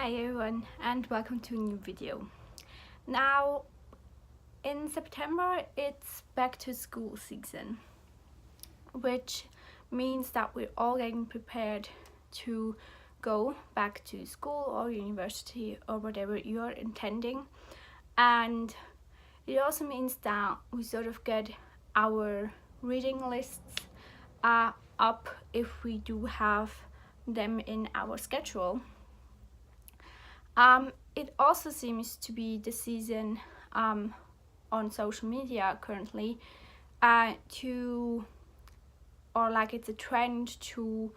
Hi everyone and welcome to a new video. Now in September it's back to school season, which means that we're all getting prepared to go back to school or university or whatever you're intending, and it also means that we sort of get our reading lists up if we do have them in our schedule. It also seems to be the season on social media currently it's a trend to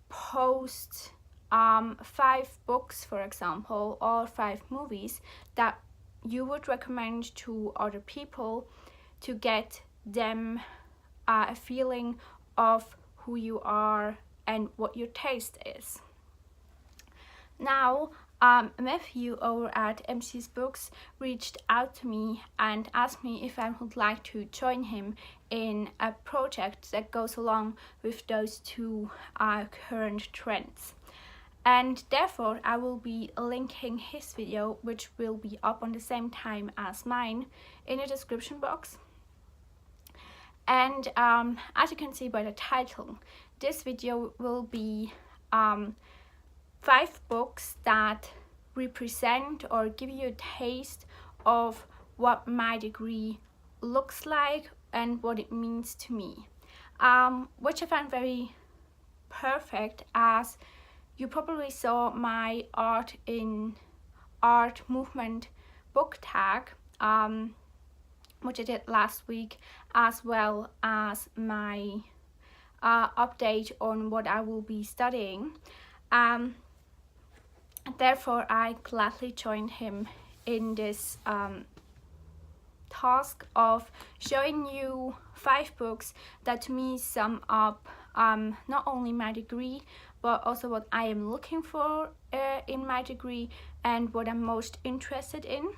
post 5 books, for example, or 5 movies that you would recommend to other people to get them a feeling of who you are and what your taste is. Now, Matthew over at MC's Books reached out to me and asked me if I would like to join him in a project that goes along with those two current trends. And therefore, I will be linking his video, which will be up on the same time as mine, in the description box. And as you can see by the title, this video will be 5 books that represent or give you a taste of what my degree looks like and what it means to me, which I find very perfect, as you probably saw my art in art movement book tag, which I did last week, as well as my update on what I will be studying. Therefore, I gladly joined him in this task of showing you 5 books that to me sum up not only my degree, but also what I am looking for in my degree and what I'm most interested in.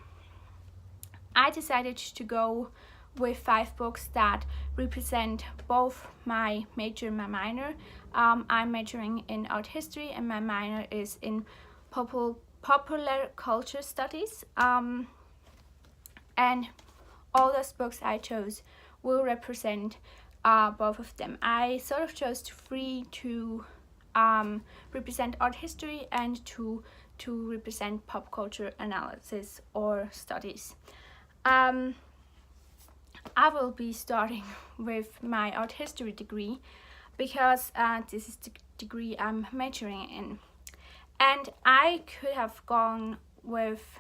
I decided to go with 5 books that represent both my major and my minor. I'm majoring in art history and my minor is in popular culture studies, and all those books I chose will represent both of them. I sort of chose 3 to represent art history and 2 to represent pop culture analysis or studies. I will be starting with my art history degree because this is the degree I'm majoring in. And I could have gone with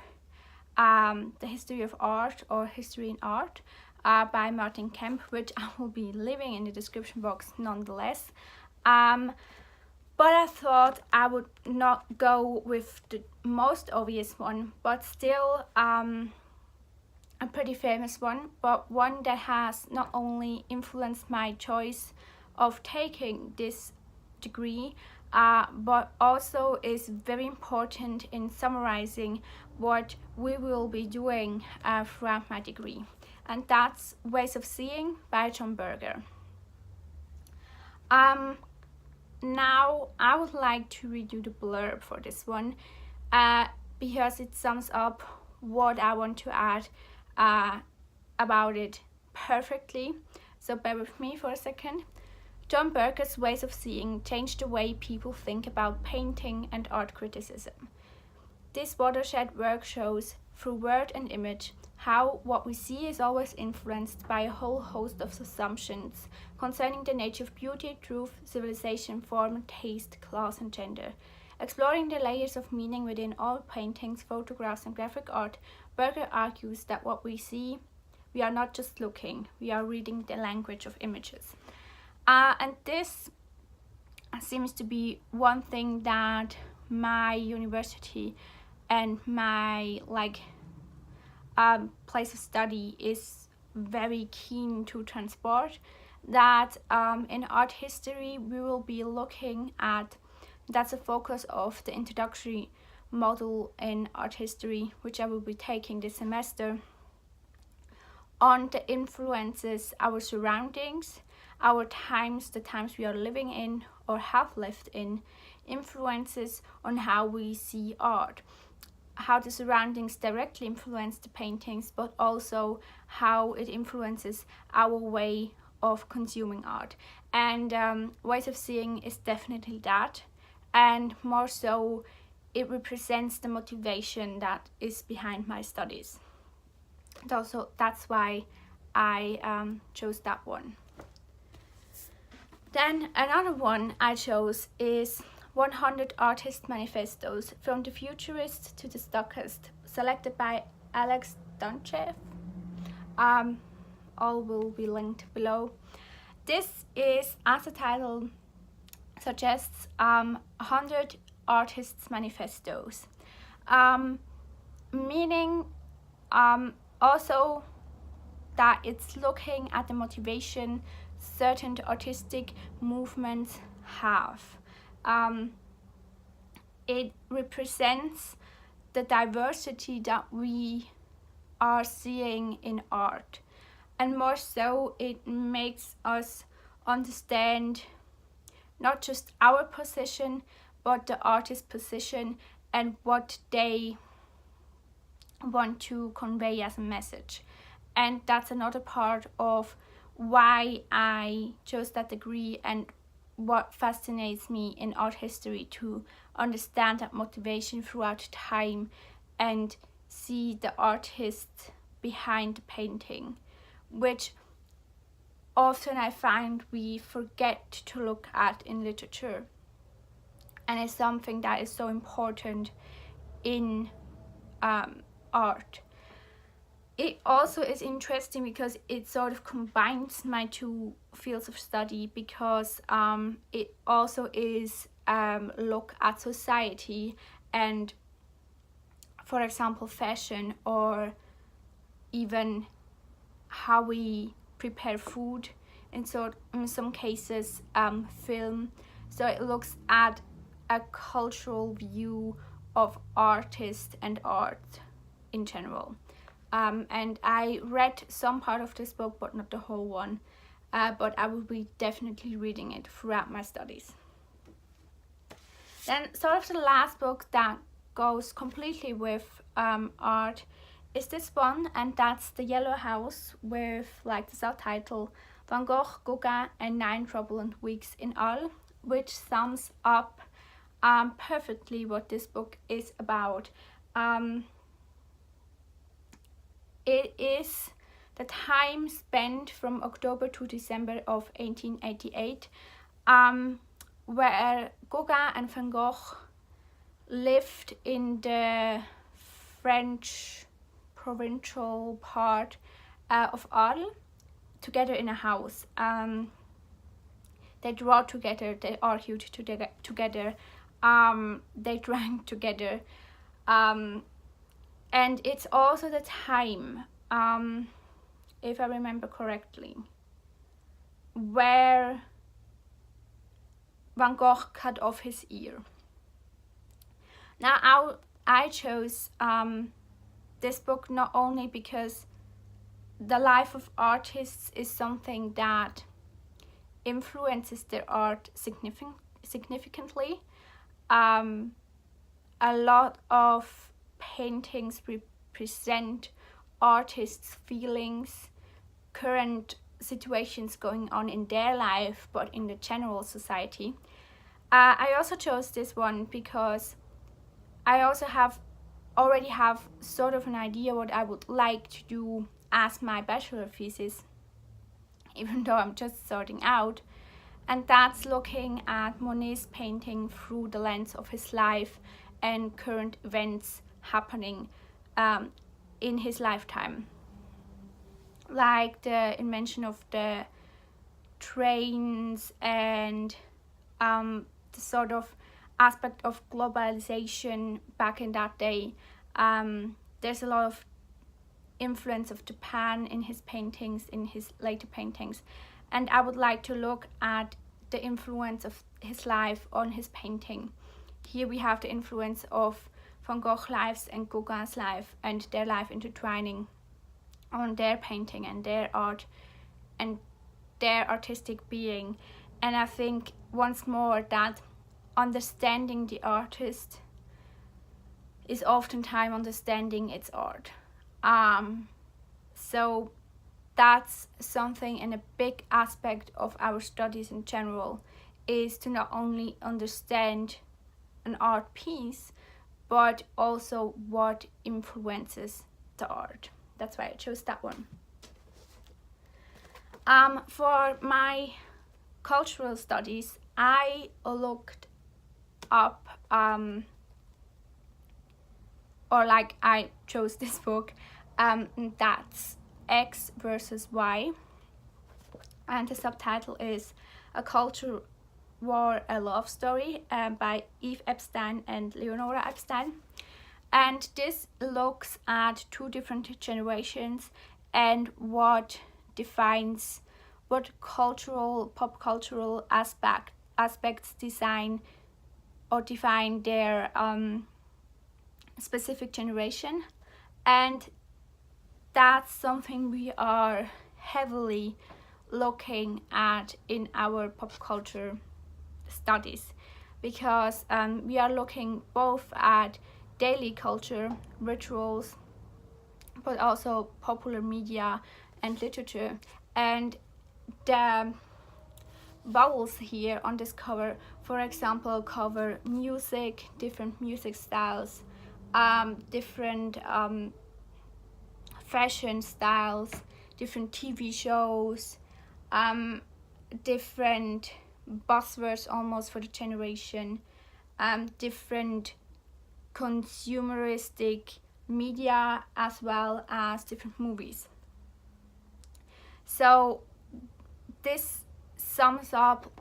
the history of art or history in art by Martin Kemp, which I will be leaving in the description box nonetheless. But I thought I would not go with the most obvious one, but still a pretty famous one, but one that has not only influenced my choice of taking this degree, but also is very important in summarizing what we will be doing throughout my degree, and that's Ways of Seeing by John Berger. Now I would like to read you the blurb for this one because it sums up what I want to add about it perfectly, so bear with me for a second. John Berger's Ways of Seeing changed the way people think about painting and art criticism. This watershed work shows, through word and image, how what we see is always influenced by a whole host of assumptions concerning the nature of beauty, truth, civilization, form, taste, class, and gender. Exploring the layers of meaning within all paintings, photographs, and graphic art, Berger argues that what we see, we are not just looking, we are reading the language of images. And this seems to be one thing that my university and my place of study is very keen to transport. That in art history we will be looking at, that's a focus of the introductory module in art history, which I will be taking this semester, on the influences our surroundings, our times, the times we are living in or have lived in, influences on how we see art, how the surroundings directly influence the paintings, but also how it influences our way of consuming art. And ways of seeing is definitely that, and more so it represents the motivation that is behind my studies. Also, that's why I chose that one. Then another one I chose is 100 Artist Manifestos, from the Futurist to the Stockist, selected by Danchev. All will be linked below. This is, as the title suggests, 100 Artists Manifestos, meaning also that it's looking at the motivation certain artistic movements have. It represents the diversity that we are seeing in art, and more so it makes us understand not just our position but the artist's position and what they want to convey as a message. And that's another part of why I chose that degree and what fascinates me in art history, to understand that motivation throughout time and see the artist behind the painting, which often I find we forget to look at in literature, and it's something that is so important in art. It also is interesting because it sort of combines my two fields of study, because it also is look at society and, for example, fashion, or even how we prepare food, and so in some cases film. So it looks at a cultural view of artists and art in general. And I read some part of this book, but not the whole one. But I will be definitely reading it throughout my studies. Then sort of the last book that goes completely with art is this one, and that's The Yellow House, with like the subtitle Van Gogh, Gauguin and 9 Turbulent Weeks in All, which sums up perfectly what this book is about. It is the time spent from October to December of 1888, where Gauguin and Van Gogh lived in the French provincial part of Arles together in a house. They wrote together, they argued together, they drank together. And it's also the time, if I remember correctly, where Van Gogh cut off his ear. Now, I chose this book not only because the life of artists is something that influences their art significantly. A lot of paintings represent artists' feelings, current situations going on in their life, but in the general society. I also chose this one because I also already have sort of an idea what I would like to do as my bachelor thesis, even though I'm just starting out, and that's looking at Monet's painting through the lens of his life and current events happening in his lifetime, like the invention of the trains and the sort of aspect of globalization back in that day. There's a lot of influence of Japan in his paintings, in his later paintings, and I would like to look at the influence of his life on his painting. Here we have the influence of Van Gogh's lives and Gauguin's life, and their life intertwining on their painting and their art and their artistic being. And I think once more that understanding the artist is oftentimes understanding its art. So that's something, and a big aspect of our studies in general is to not only understand an art piece, but also what influences the art. That's why I chose that one. For my cultural studies, I looked up, I chose this book, that's X versus Y, and the subtitle is A Culture War, a Love Story, by Epstein and Leonora Epstein. And this looks at two different generations and what defines what pop cultural aspects define their specific generation. And that's something we are heavily looking at in our pop culture studies, because we are looking both at daily culture, rituals, but also popular media and literature. And the vowels here on this cover, for example, cover music, different music styles, different fashion styles, different TV shows, different buzzwords almost for the generation, different consumeristic media, as well as different movies. So this sums up,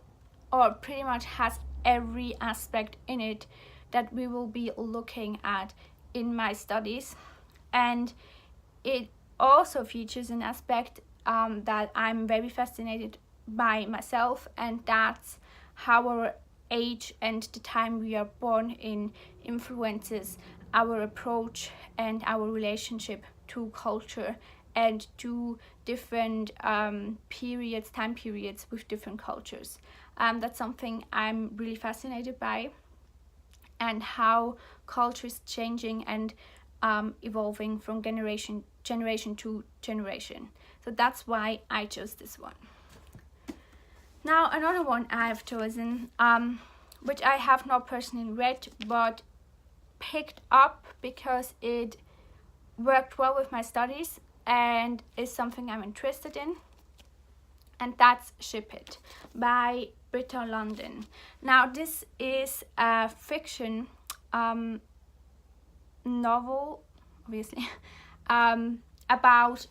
or pretty much has every aspect in it that we will be looking at in my studies. And it also features an aspect that I'm very fascinated by myself, and that's how our age and the time we are born in influences our approach and our relationship to culture and to different time periods with different cultures. That's something I'm really fascinated by, and how culture is changing and evolving from generation to generation. So that's why I chose this one. Now another one I have chosen, which I have not personally read but picked up because it worked well with my studies and is something I'm interested in, and that's Ship It by Britta Lundin. Now this is a fiction novel, obviously, about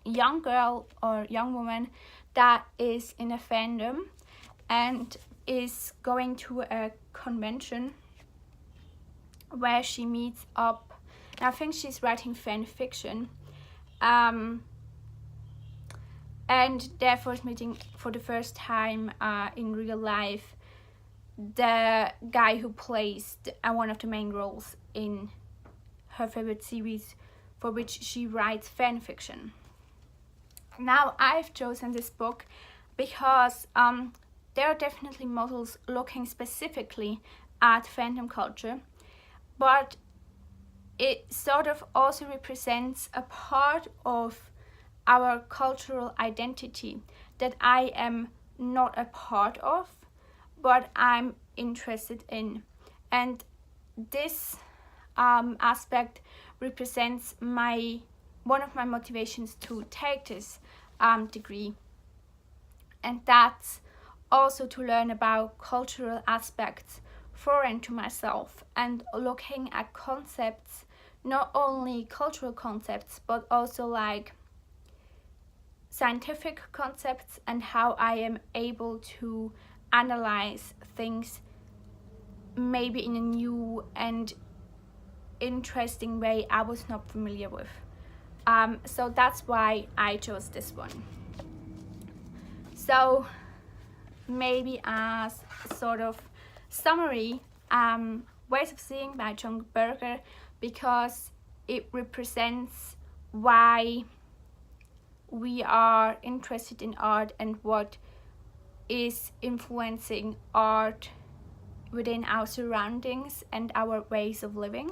young girl or young woman that is in a fandom and is going to a convention where she meets up. I think she's writing fan fiction, and therefore is meeting for the first time in real life the guy who plays one of the main roles in her favorite series for which she writes fan fiction. Now I've chosen this book because there are definitely models looking specifically at fandom culture, but it sort of also represents a part of our cultural identity that I am not a part of, but I'm interested in. And this aspect represents one of my motivations to take this degree, and that's also to learn about cultural aspects foreign to myself and looking at concepts, not only cultural concepts but also like scientific concepts, and how I am able to analyze things maybe in a new and interesting way I was not familiar with. So that's why I chose this one. So maybe as sort of summary, Ways of Seeing by John Berger, because it represents why we are interested in art and what is influencing art within our surroundings and our ways of living.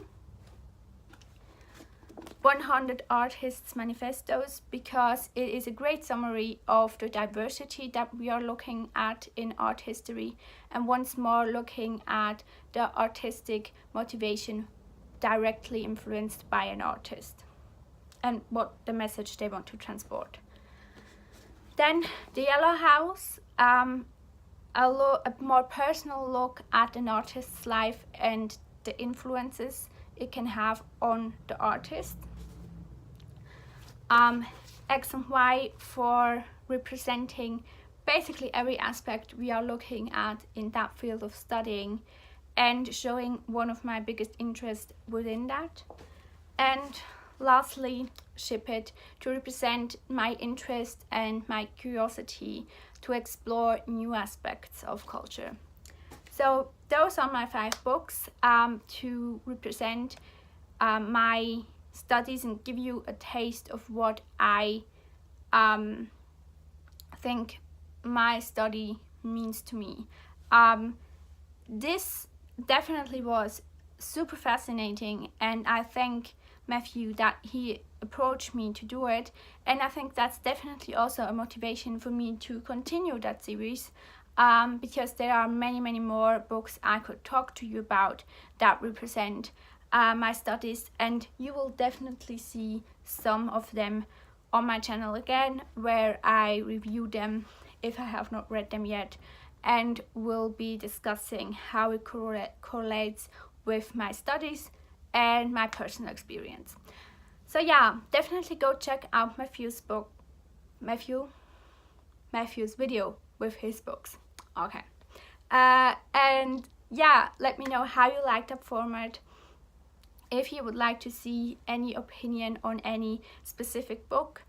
100 Artists Manifestos, because it is a great summary of the diversity that we are looking at in art history, and once more looking at the artistic motivation directly influenced by an artist and what the message they want to transport. Then The Yellow House, a more personal look at an artist's life and the influences it can have on the artist. X and Y, for representing basically every aspect we are looking at in that field of studying and showing one of my biggest interests within that. And lastly, Ship It, to represent my interest and my curiosity to explore new aspects of culture. So those are my 5 books to represent my studies and give you a taste of what I think my study means to me. This definitely was super fascinating, and I thank Matthew that he approached me to do it, and I think that's definitely also a motivation for me to continue that series, because there are many more books I could talk to you about that represent my studies, and you will definitely see some of them on my channel again, where I review them if I have not read them yet, and will be discussing how it correlates with my studies and my personal experience. So yeah, definitely go check out Matthew's video with his books. Okay. And yeah, let me know how you like that format. If you would like to see any opinion on any specific book,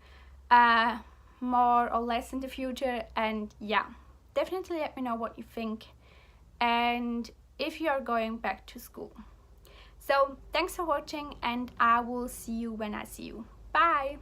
more or less in the future, and yeah, definitely let me know what you think, and if you are going back to school. So thanks for watching, and I will see you when I see you. Bye!